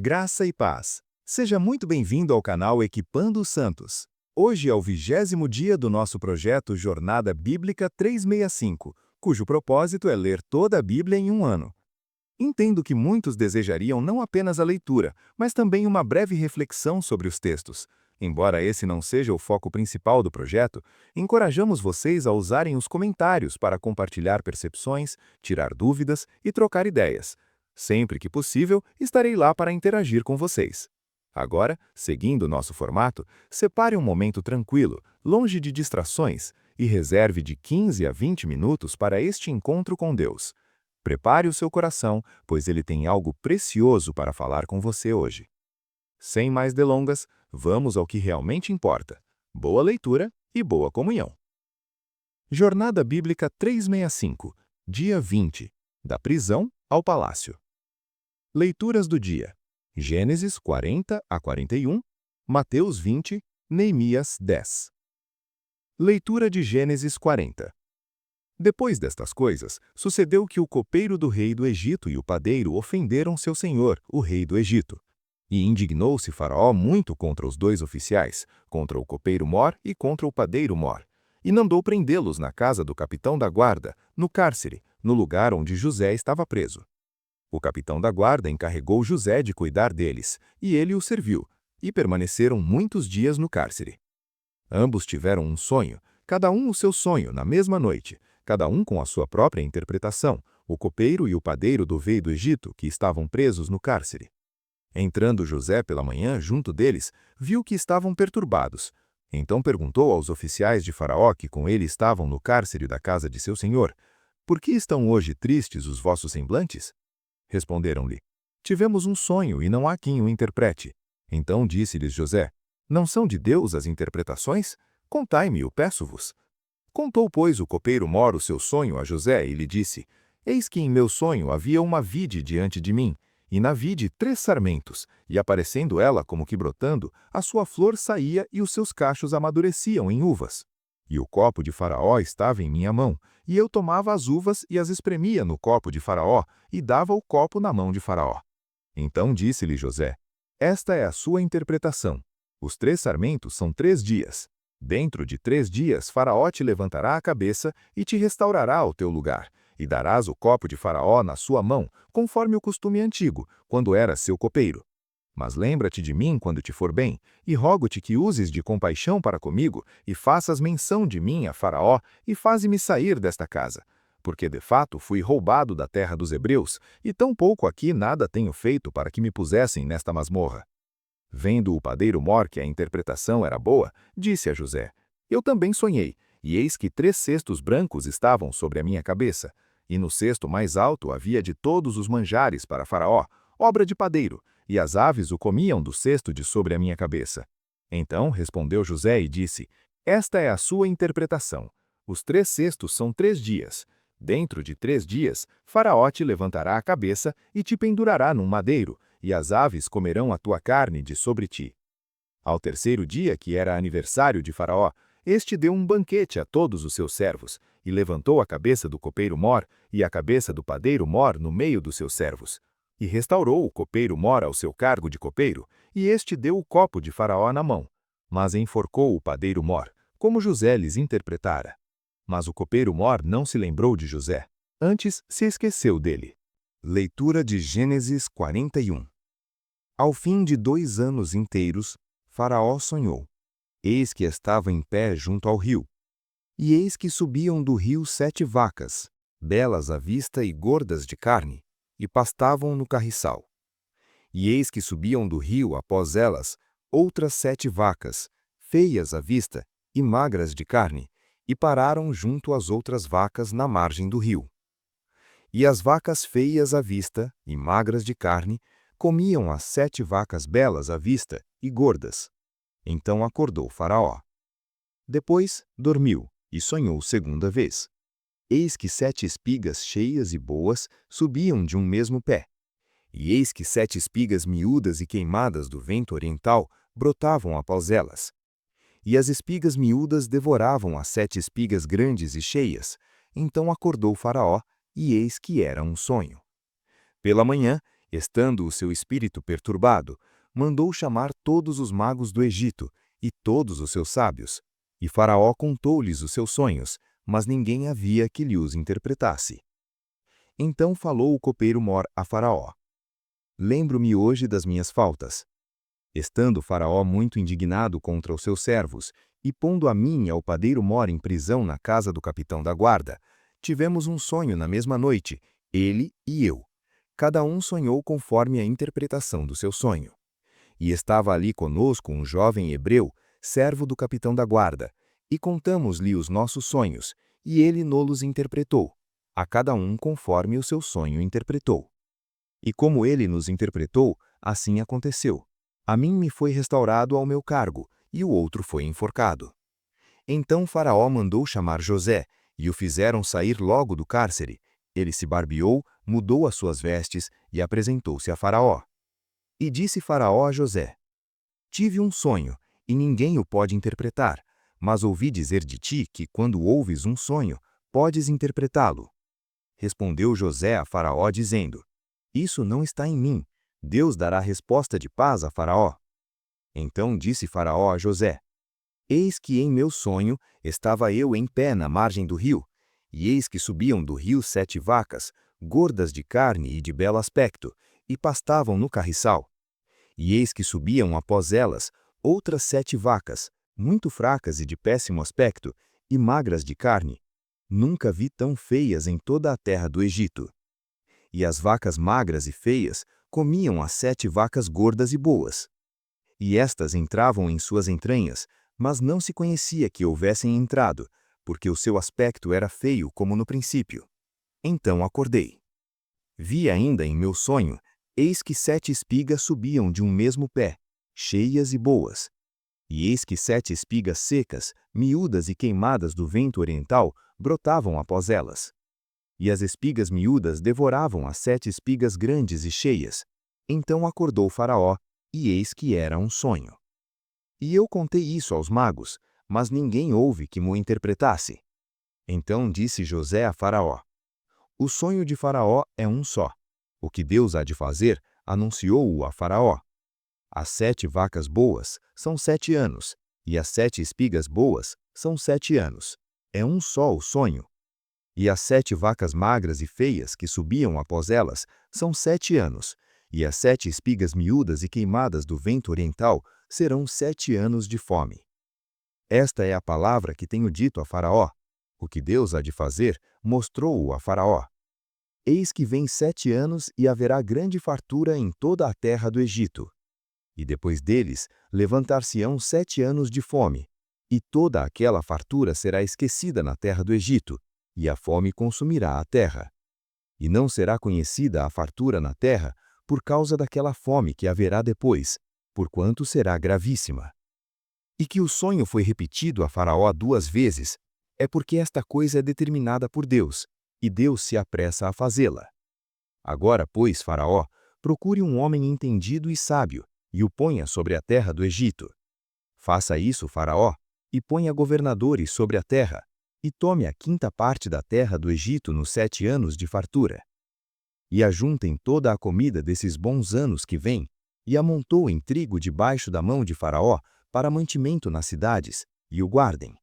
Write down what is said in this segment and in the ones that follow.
Graça e paz. Seja muito bem-vindo ao canal Equipando os Santos. Hoje é o 20º dia do nosso projeto Jornada Bíblica 365, cujo propósito é ler toda a Bíblia em um ano. Entendo que muitos desejariam não apenas a leitura, mas também uma breve reflexão sobre os textos. Embora esse não seja o foco principal do projeto, encorajamos vocês a usarem os comentários para compartilhar percepções, tirar dúvidas e trocar ideias. Sempre que possível, estarei lá para interagir com vocês. Agora, seguindo nosso formato, separe um momento tranquilo, longe de distrações, e reserve de 15 a 20 minutos para este encontro com Deus. Prepare o seu coração, pois ele tem algo precioso para falar com você hoje. Sem mais delongas, vamos ao que realmente importa. Boa leitura e boa comunhão. Jornada Bíblica 365, dia 20. Da prisão ao palácio. Leituras do dia. Gênesis 40 a 41, Mateus 20, Neemias 10. Leitura de Gênesis 40. Depois destas coisas, sucedeu que o copeiro do rei do Egito e o padeiro ofenderam seu senhor, o rei do Egito. E indignou-se Faraó muito contra os dois oficiais, contra o copeiro Mor e contra o padeiro Mor, e mandou prendê-los na casa do capitão da guarda, no cárcere, no lugar onde José estava preso. O capitão da guarda encarregou José de cuidar deles, e ele o serviu, e permaneceram muitos dias no cárcere. Ambos tiveram um sonho, cada um o seu sonho, na mesma noite, cada um com a sua própria interpretação, o copeiro e o padeiro do rei do Egito, que estavam presos no cárcere. Entrando José pela manhã junto deles, viu que estavam perturbados. Então perguntou aos oficiais de Faraó que com ele estavam no cárcere da casa de seu senhor: Por que estão hoje tristes os vossos semblantes? Responderam-lhe: Tivemos um sonho e não há quem o interprete. Então disse-lhes José: Não são de Deus as interpretações? Contai-me-o, peço-vos. Contou, pois, o copeiro Mor o seu sonho a José e lhe disse: Eis que em meu sonho havia uma vide diante de mim, e na vide 3 sarmentos, e aparecendo ela como que brotando, a sua flor saía e os seus cachos amadureciam em uvas. E o copo de Faraó estava em minha mão, e eu tomava as uvas e as espremia no copo de Faraó, e dava o copo na mão de Faraó. Então disse-lhe José: Esta é a sua interpretação. Os 3 sarmentos são 3 dias. Dentro de 3 dias Faraó te levantará a cabeça e te restaurará ao teu lugar, e darás o copo de Faraó na sua mão, conforme o costume antigo, quando eras seu copeiro. Mas lembra-te de mim quando te for bem, e rogo-te que uses de compaixão para comigo, e faças menção de mim a Faraó, e faze-me sair desta casa. Porque de fato fui roubado da terra dos hebreus, e tão pouco aqui nada tenho feito para que me pusessem nesta masmorra. Vendo o padeiro Mor que a interpretação era boa, disse a José: Eu também sonhei, e eis que 3 cestos brancos estavam sobre a minha cabeça, e no cesto mais alto havia de todos os manjares para Faraó, obra de padeiro, e as aves o comiam do cesto de sobre a minha cabeça. Então respondeu José e disse: Esta é a sua interpretação. Os 3 cestos são 3 dias. Dentro de 3 dias, Faraó te levantará a cabeça e te pendurará num madeiro, e as aves comerão a tua carne de sobre ti. Ao 3º dia, que era aniversário de Faraó, este deu um banquete a todos os seus servos, e levantou a cabeça do copeiro Mor e a cabeça do padeiro Mor no meio dos seus servos. E restaurou o copeiro Mor ao seu cargo de copeiro, e este deu o copo de Faraó na mão. Mas enforcou o padeiro Mor, como José lhes interpretara. Mas o copeiro Mor não se lembrou de José, antes se esqueceu dele. Leitura de Gênesis 41. Ao fim de 2 anos inteiros, Faraó sonhou. Eis que estava em pé junto ao rio. E eis que subiam do rio 7 vacas, belas à vista e gordas de carne, e pastavam no carriçal. E eis que subiam do rio após elas outras 7 vacas, feias à vista e magras de carne, e pararam junto às outras vacas na margem do rio. E as vacas feias à vista e magras de carne comiam as 7 vacas belas à vista e gordas. Então acordou Faraó. Depois dormiu e sonhou segunda vez. Eis que 7 espigas cheias e boas subiam de um mesmo pé. E eis que 7 espigas miúdas e queimadas do vento oriental brotavam após elas. E as espigas miúdas devoravam as 7 espigas grandes e cheias. Então acordou Faraó, e eis que era um sonho. Pela manhã, Estando o seu espírito perturbado, mandou chamar todos os magos do Egito e todos os seus sábios. E Faraó contou-lhes os seus sonhos, mas ninguém havia que lhe os interpretasse. Então falou o copeiro-mor a Faraó: Lembro-me hoje das minhas faltas. Estando Faraó muito indignado contra os seus servos, e pondo a mim e ao padeiro-mor em prisão na casa do capitão da guarda, tivemos um sonho na mesma noite, ele e eu. Cada um sonhou conforme a interpretação do seu sonho. E estava ali conosco um jovem hebreu, servo do capitão da guarda, e contamos-lhe os nossos sonhos, e ele nos interpretou, a cada um conforme o seu sonho interpretou. E como ele nos interpretou, assim aconteceu. A mim me foi restaurado ao meu cargo, e o outro foi enforcado. Então Faraó mandou chamar José, e o fizeram sair logo do cárcere. Ele se barbeou, mudou as suas vestes, e apresentou-se a Faraó. E disse Faraó a José: Tive um sonho, e ninguém o pode interpretar, mas ouvi dizer de ti que, quando ouves um sonho, podes interpretá-lo. Respondeu José a Faraó dizendo: Isso não está em mim. Deus dará resposta de paz a Faraó. Então disse Faraó a José: Eis que em meu sonho estava eu em pé na margem do rio, e eis que subiam do rio 7 vacas, gordas de carne e de belo aspecto, e pastavam no carriçal. E eis que subiam após elas outras 7 vacas, muito fracas e de péssimo aspecto, e magras de carne. Nunca vi tão feias em toda a terra do Egito. E as vacas magras e feias comiam as 7 vacas gordas e boas. E estas entravam em suas entranhas, mas não se conhecia que houvessem entrado, porque o seu aspecto era feio como no princípio. Então acordei. Vi ainda em meu sonho, eis que 7 espigas subiam de um mesmo pé, cheias e boas. E eis que 7 espigas secas, miúdas e queimadas do vento oriental, brotavam após elas. E as espigas miúdas devoravam as 7 espigas grandes e cheias. Então acordou Faraó, e eis que era um sonho. E eu contei isso aos magos, mas ninguém houve que mo interpretasse. Então disse José a Faraó: O sonho de Faraó é um só. O que Deus há de fazer, anunciou-o a Faraó. As 7 vacas boas são 7 anos, e as 7 espigas boas são 7 anos. É um só o sonho. E as 7 vacas magras e feias que subiam após elas são 7 anos, e as 7 espigas miúdas e queimadas do vento oriental serão 7 anos de fome. Esta é a palavra que tenho dito a Faraó. O que Deus há de fazer, mostrou-o a Faraó. Eis que vem 7 anos e haverá grande fartura em toda a terra do Egito. E depois deles, levantar-se-ão 7 anos de fome, e toda aquela fartura será esquecida na terra do Egito, e a fome consumirá a terra. E não será conhecida a fartura na terra por causa daquela fome que haverá depois, porquanto será gravíssima. E que o sonho foi repetido a Faraó 2 vezes, é porque esta coisa é determinada por Deus, e Deus se apressa a fazê-la. Agora, pois, Faraó, procure um homem entendido e sábio, e o ponha sobre a terra do Egito. Faça isso, Faraó, e ponha governadores sobre a terra, e tome a 5ª parte da terra do Egito nos 7 anos de fartura. E ajuntem toda a comida desses bons anos que vêm, e amontoem trigo debaixo da mão de Faraó para mantimento nas cidades, e o guardem.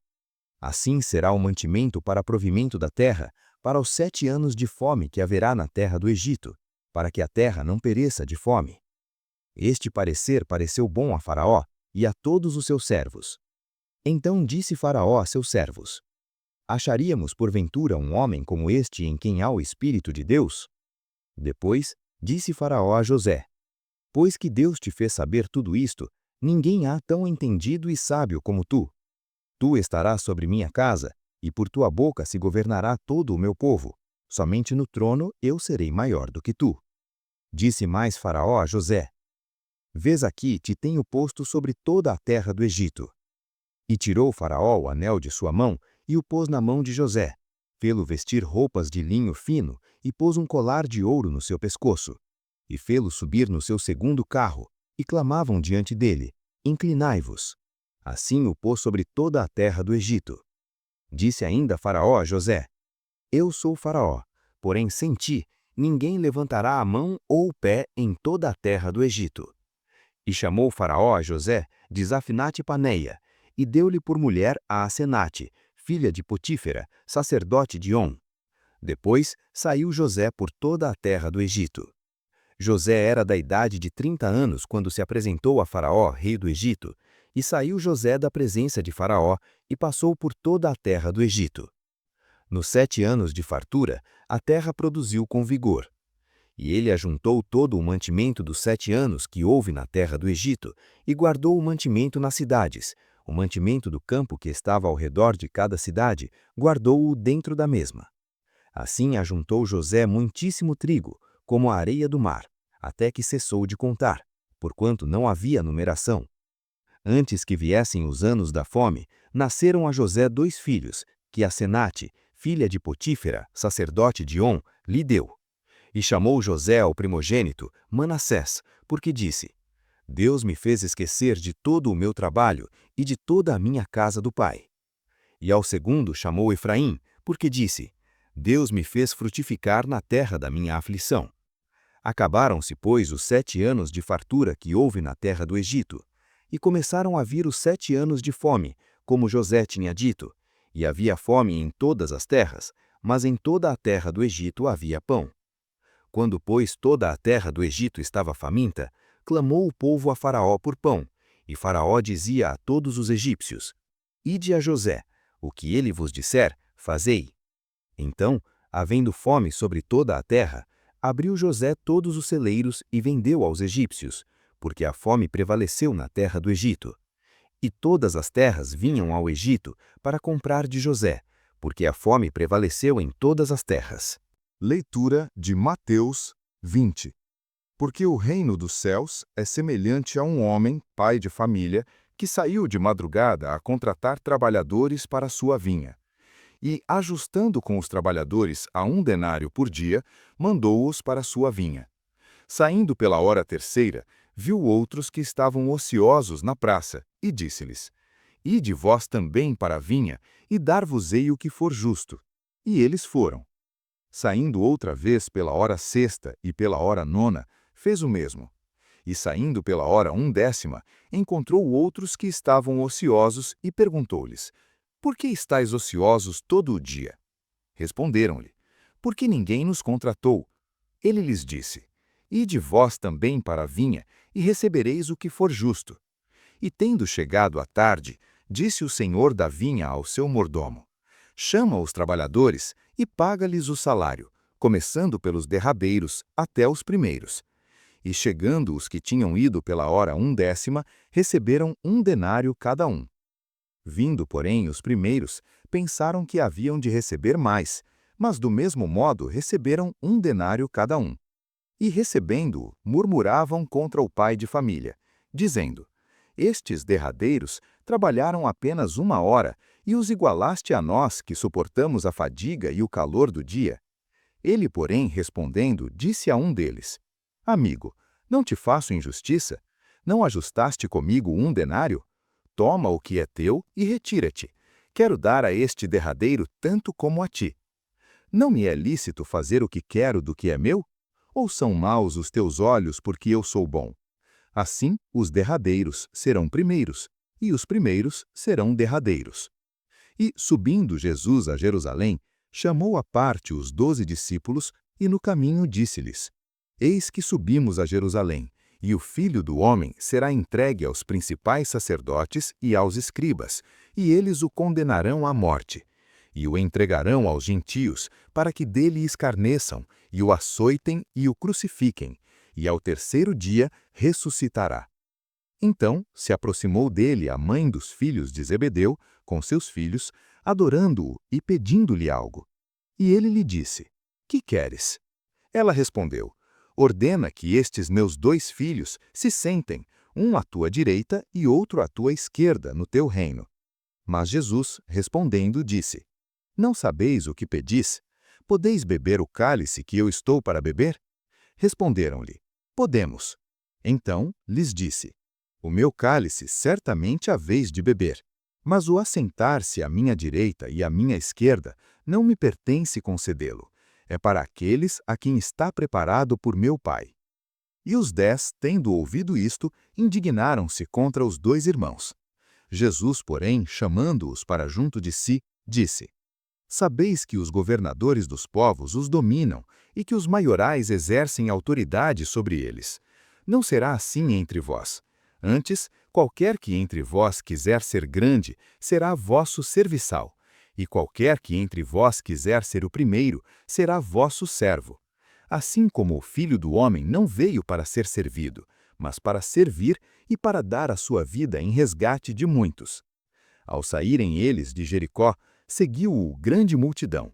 Assim será o mantimento para provimento da terra, para os 7 anos de fome que haverá na terra do Egito, para que a terra não pereça de fome. Este parecer pareceu bom a Faraó e a todos os seus servos. Então disse Faraó a seus servos: Acharíamos porventura um homem como este em quem há o Espírito de Deus? Depois disse Faraó a José: Pois que Deus te fez saber tudo isto, ninguém há tão entendido e sábio como tu. Tu estarás sobre minha casa, e por tua boca se governará todo o meu povo. Somente no trono eu serei maior do que tu. Disse mais Faraó a José: Vês aqui te tenho posto sobre toda a terra do Egito. E tirou Faraó o anel de sua mão e o pôs na mão de José. Fê-lo vestir roupas de linho fino e pôs um colar de ouro no seu pescoço. E fê-lo subir no seu 2º carro, e clamavam diante dele: Inclinai-vos. Assim o pôs sobre toda a terra do Egito. Disse ainda Faraó a José: Eu sou Faraó, porém sem ti, ninguém levantará a mão ou o pé em toda a terra do Egito. E chamou Faraó a José de Zafinate-Paneia, e deu-lhe por mulher a Asenate, filha de Potífera, sacerdote de On. Depois saiu José por toda a terra do Egito. José era da idade de 30 anos quando se apresentou a Faraó, rei do Egito, e saiu José da presença de Faraó e passou por toda a terra do Egito. Nos 7 anos de fartura, a terra produziu com vigor. E ele ajuntou todo o mantimento dos 7 anos que houve na terra do Egito, e guardou o mantimento nas cidades. O mantimento do campo que estava ao redor de cada cidade, guardou-o dentro da mesma. Assim ajuntou José muitíssimo trigo, como a areia do mar, até que cessou de contar, porquanto não havia numeração. Antes que viessem os anos da fome, nasceram a José 2 filhos, que Asenate, filha de Potífera, sacerdote de On, lhe deu. E chamou José ao primogênito Manassés, porque disse: Deus me fez esquecer de todo o meu trabalho e de toda a minha casa do pai. E ao segundo chamou Efraim, porque disse: Deus me fez frutificar na terra da minha aflição. Acabaram-se, pois, os 7 anos de fartura que houve na terra do Egito, e começaram a vir os 7 anos de fome, como José tinha dito, e havia fome em todas as terras, mas em toda a terra do Egito havia pão. Quando, pois, toda a terra do Egito estava faminta, clamou o povo a Faraó por pão, e Faraó dizia a todos os egípcios: Ide a José, o que ele vos disser, fazei. Então, havendo fome sobre toda a terra, abriu José todos os celeiros e vendeu aos egípcios, porque a fome prevaleceu na terra do Egito. E todas as terras vinham ao Egito para comprar de José, porque a fome prevaleceu em todas as terras. Leitura de Mateus 20. Porque o reino dos céus é semelhante a um homem, pai de família, que saiu de madrugada a contratar trabalhadores para sua vinha. E, ajustando com os trabalhadores a 1 denário por dia, mandou-os para sua vinha. Saindo pela hora terceira, viu outros que estavam ociosos na praça, e disse-lhes: Ide vós também para a vinha, e dar-vos-ei o que for justo. E eles foram. Saindo outra vez pela hora sexta e pela hora nona, fez o mesmo. E saindo pela hora 1ª, encontrou outros que estavam ociosos e perguntou-lhes: Por que estáis ociosos todo o dia? Responderam-lhe: Porque ninguém nos contratou. Ele lhes disse: Ide vós também para a vinha, e recebereis o que for justo. E tendo chegado a tarde, disse o senhor da vinha ao seu mordomo: Chama os trabalhadores e paga-lhes o salário, começando pelos derradeiros até os primeiros. E chegando os que tinham ido pela hora 1ª, receberam 1 denário cada um. Vindo, porém, os primeiros, pensaram que haviam de receber mais, mas do mesmo modo receberam 1 denário cada um. E recebendo-o, murmuravam contra o pai de família, dizendo: Estes derradeiros trabalharam apenas 1 hora, e os igualaste a nós, que suportamos a fadiga e o calor do dia. Ele, porém, respondendo, disse a um deles: Amigo, não te faço injustiça? Não ajustaste comigo 1 denário? Toma o que é teu e retira-te. Quero dar a este derradeiro tanto como a ti. Não me é lícito fazer o que quero do que é meu? Ou são maus os teus olhos porque eu sou bom? Assim, os derradeiros serão primeiros, e os primeiros serão derradeiros. E, subindo Jesus a Jerusalém, chamou à parte os 12 discípulos e no caminho disse-lhes: Eis que subimos a Jerusalém, e o Filho do Homem será entregue aos principais sacerdotes e aos escribas, e eles o condenarão à morte. E o entregarão aos gentios, para que dele escarneçam, e o açoitem e o crucifiquem, e ao terceiro dia ressuscitará. Então se aproximou dele a mãe dos filhos de Zebedeu, com seus filhos, adorando-o e pedindo-lhe algo. E ele lhe disse: Que queres? Ela respondeu: Ordena que estes meus 2 filhos se sentem, um à tua direita e outro à tua esquerda, no teu reino. Mas Jesus, respondendo, disse: Não sabeis o que pedis? Podeis beber o cálice que eu estou para beber? Responderam-lhe: Podemos. Então lhes disse: O meu cálice certamente haveis de beber, mas o assentar-se à minha direita e à minha esquerda não me pertence concedê-lo. é para aqueles a quem está preparado por meu Pai. E os 10, tendo ouvido isto, indignaram-se contra os 2 irmãos. Jesus, porém, chamando-os para junto de si, disse: Sabeis que os governadores dos povos os dominam e que os maiorais exercem autoridade sobre eles. Não será assim entre vós. Antes, qualquer que entre vós quiser ser grande, será vosso serviçal, e qualquer que entre vós quiser ser o primeiro, será vosso servo. Assim como o Filho do Homem não veio para ser servido, mas para servir e para dar a sua vida em resgate de muitos. Ao saírem eles de Jericó, seguiu-o grande multidão.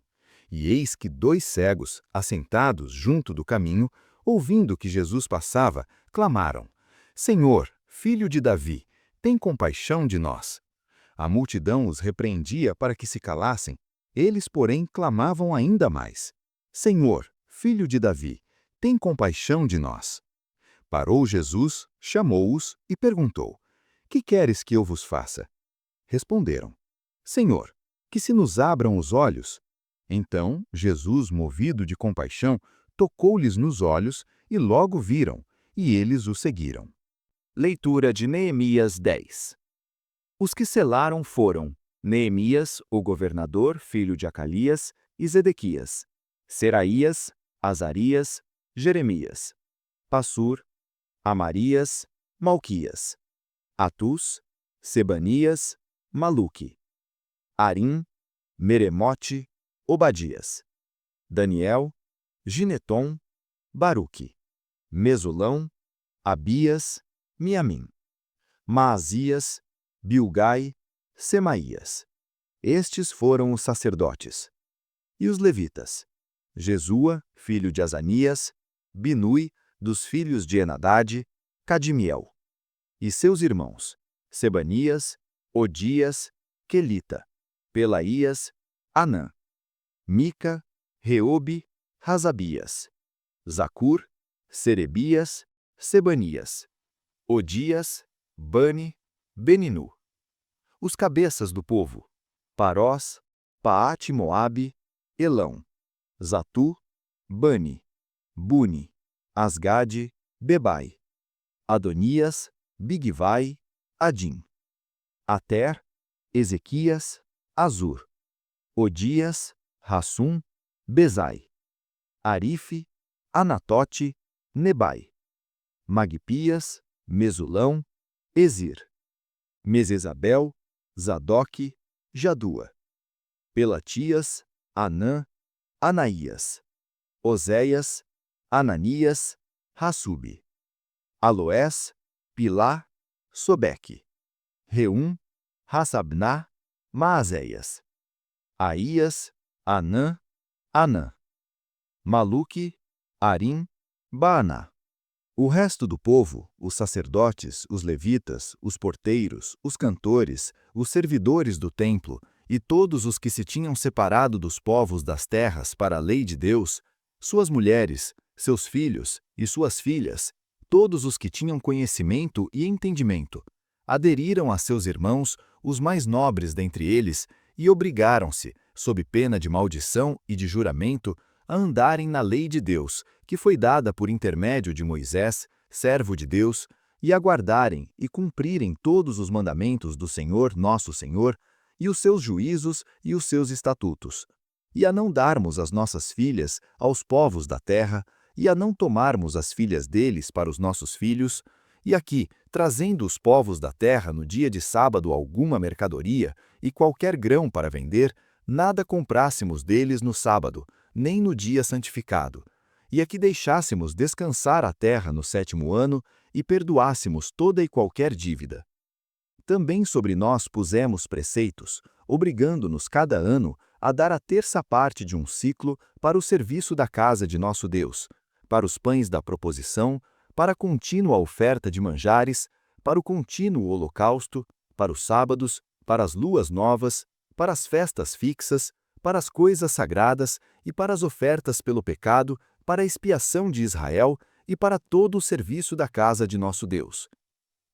E eis que 2 cegos, assentados junto do caminho, ouvindo que Jesus passava, clamaram: Senhor, filho de Davi, tem compaixão de nós. A multidão os repreendia para que se calassem, eles, porém, clamavam ainda mais: Senhor, filho de Davi, tem compaixão de nós. Parou Jesus, chamou-os e perguntou: Que queres que eu vos faça? Responderam: Senhor, que se nos abram os olhos. Então, Jesus, movido de compaixão, tocou-lhes nos olhos e logo viram, e eles o seguiram. Leitura de Neemias 10. Os que selaram foram Neemias, o governador, filho de Acalias, e Zedequias, Seraías, Azarias, Jeremias, Passur, Amarias, Malquias, Atus, Sebanias, Maluque, Arim, Meremote, Obadias, Daniel, Gineton, Baruque, Mesulão, Abias, Miamim, Maasias, Bilgai, Semaías. Estes foram os sacerdotes. E os levitas: Jesua, filho de Azanias, Binui, dos filhos de Enadade, Cadmiel. E seus irmãos: Sebanias, Odias, Quelita, Pelaías, Anã, Mica, Reobe, Razabias, Zacur, Serebias, Sebanias, Odias, Bani, Beninu. Os cabeças do povo: Parós, Paate-Moabe, Elão, Zatu, Bani, Buni, Asgade, Bebai, Adonias, Bigvai, Adim, Ater, Ezequias, Azur, Odias, Rassum, Bezai, Arife, Anatote, Nebai, Magpias, Mesulão, Ezir, Mesesabel, Zadoque, Jadua, Pelatias, Anã, Anaías, Oséias, Ananias, Rassube, Aloés, Pilá, Sobeque, Reum, Hassabná, Maazéias, Aías, Anã, Anã, Maluque, Arim, Baaná. O resto do povo, os sacerdotes, os levitas, os porteiros, os cantores, os servidores do templo e todos os que se tinham separado dos povos das terras para a lei de Deus, suas mulheres, seus filhos e suas filhas, todos os que tinham conhecimento e entendimento, aderiram a seus irmãos, os mais nobres dentre eles, e obrigaram-se, sob pena de maldição e de juramento, a andarem na lei de Deus, que foi dada por intermédio de Moisés, servo de Deus, e a guardarem e cumprirem todos os mandamentos do Senhor, nosso Senhor, e os seus juízos e os seus estatutos, e a não darmos as nossas filhas aos povos da terra, e a não tomarmos as filhas deles para os nossos filhos, e aqui, trazendo os povos da terra no dia de sábado alguma mercadoria e qualquer grão para vender, nada comprássemos deles no sábado, nem no dia santificado, e aqui deixássemos descansar a terra no 7º ano e perdoássemos toda e qualquer dívida. Também sobre nós pusemos preceitos, obrigando-nos cada ano a dar a terça parte de um ciclo para o serviço da casa de nosso Deus, para os pães da proposição, para a contínua oferta de manjares, para o contínuo holocausto, para os sábados, para as luas novas, para as festas fixas, para as coisas sagradas e para as ofertas pelo pecado, para a expiação de Israel e para todo o serviço da casa de nosso Deus.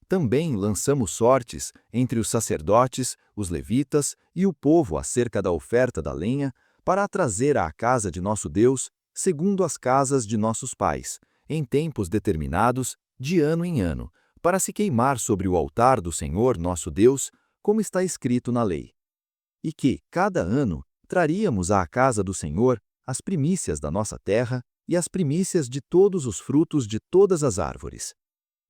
Também lançamos sortes entre os sacerdotes, os levitas e o povo acerca da oferta da lenha, para a trazer à casa de nosso Deus segundo as casas de nossos pais, em tempos determinados, de ano em ano, para se queimar sobre o altar do Senhor nosso Deus, como está escrito na lei. E que, cada ano, traríamos à casa do Senhor as primícias da nossa terra e as primícias de todos os frutos de todas as árvores,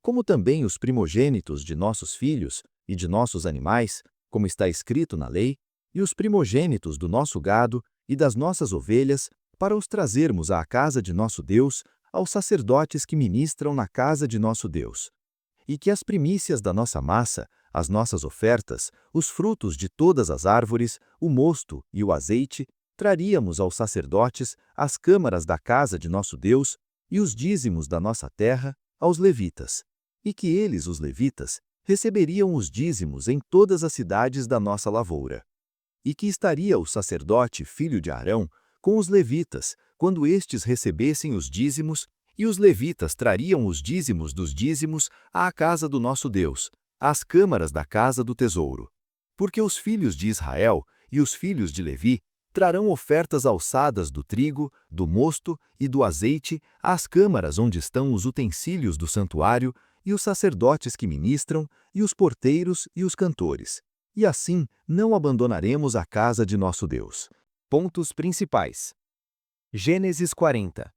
como também os primogênitos de nossos filhos e de nossos animais, como está escrito na lei, e os primogênitos do nosso gado e das nossas ovelhas, para os trazermos à casa de nosso Deus, aos sacerdotes que ministram na casa de nosso Deus. E que as primícias da nossa massa, as nossas ofertas, os frutos de todas as árvores, o mosto e o azeite, traríamos aos sacerdotes, às câmaras da casa de nosso Deus, e os dízimos da nossa terra, aos levitas. E que eles, os levitas, receberiam os dízimos em todas as cidades da nossa lavoura. E que estaria o sacerdote, filho de Arão, com os levitas, quando estes recebessem os dízimos, e os levitas trariam os dízimos dos dízimos à casa do nosso Deus, às câmaras da casa do tesouro. Porque os filhos de Israel e os filhos de Levi trarão ofertas alçadas do trigo, do mosto e do azeite às câmaras onde estão os utensílios do santuário, e os sacerdotes que ministram, e os porteiros e os cantores. E assim não abandonaremos a casa de nosso Deus. Pontos principais. Gênesis 40.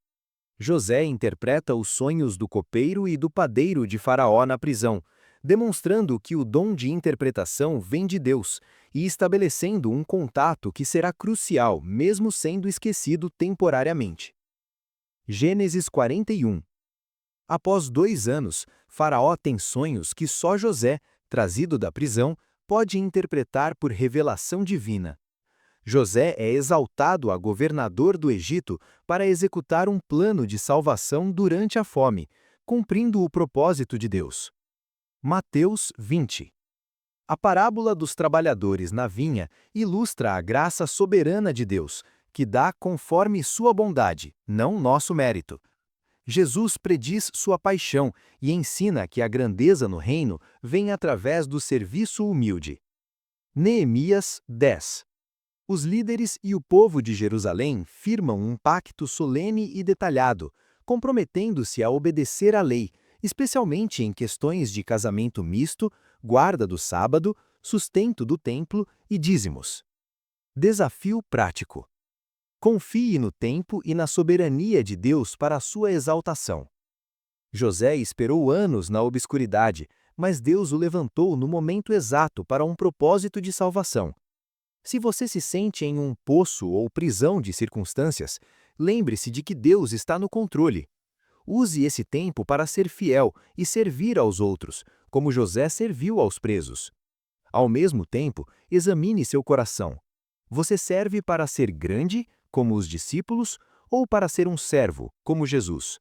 José interpreta os sonhos do copeiro e do padeiro de Faraó na prisão, demonstrando que o dom de interpretação vem de Deus e estabelecendo um contato que será crucial, mesmo sendo esquecido temporariamente. Gênesis 41. Após 2 anos, Faraó tem sonhos que só José, trazido da prisão, pode interpretar por revelação divina. José é exaltado a governador do Egito para executar um plano de salvação durante a fome, cumprindo o propósito de Deus. Mateus 20. A parábola dos trabalhadores na vinha ilustra a graça soberana de Deus, que dá conforme sua bondade, não nosso mérito. Jesus prediz sua paixão e ensina que a grandeza no reino vem através do serviço humilde. Neemias 10. Os líderes e o povo de Jerusalém firmam um pacto solene e detalhado, comprometendo-se a obedecer à lei, especialmente em questões de casamento misto, guarda do sábado, sustento do templo e dízimos. Desafio prático. Confie no tempo e na soberania de Deus para a sua exaltação. José esperou anos na obscuridade, mas Deus o levantou no momento exato para um propósito de salvação. Se você se sente em um poço ou prisão de circunstâncias, lembre-se de que Deus está no controle. Use esse tempo para ser fiel e servir aos outros, como José serviu aos presos. Ao mesmo tempo, examine seu coração. Você serve para ser grande, como os discípulos, ou para ser um servo, como Jesus?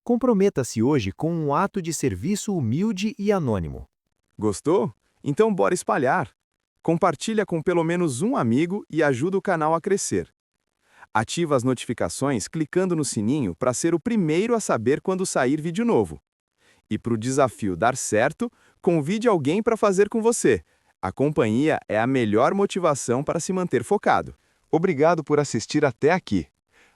Comprometa-se hoje com um ato de serviço humilde e anônimo. Gostou? Então bora espalhar! Compartilha com pelo menos um amigo e ajuda o canal a crescer. Ativa as notificações clicando no sininho para ser o primeiro a saber quando sair vídeo novo. E para o desafio dar certo, convide alguém para fazer com você. A companhia é a melhor motivação para se manter focado. Obrigado por assistir até aqui.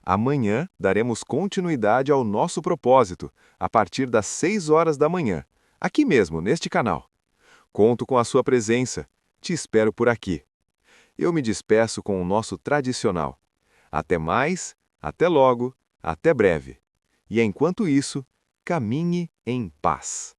Amanhã daremos continuidade ao nosso propósito, a partir das 6 horas da manhã, aqui mesmo, neste canal. Conto com a sua presença. Te espero por aqui. Eu me despeço com o nosso tradicional. Até mais, até logo, até breve. E enquanto isso, caminhe em paz.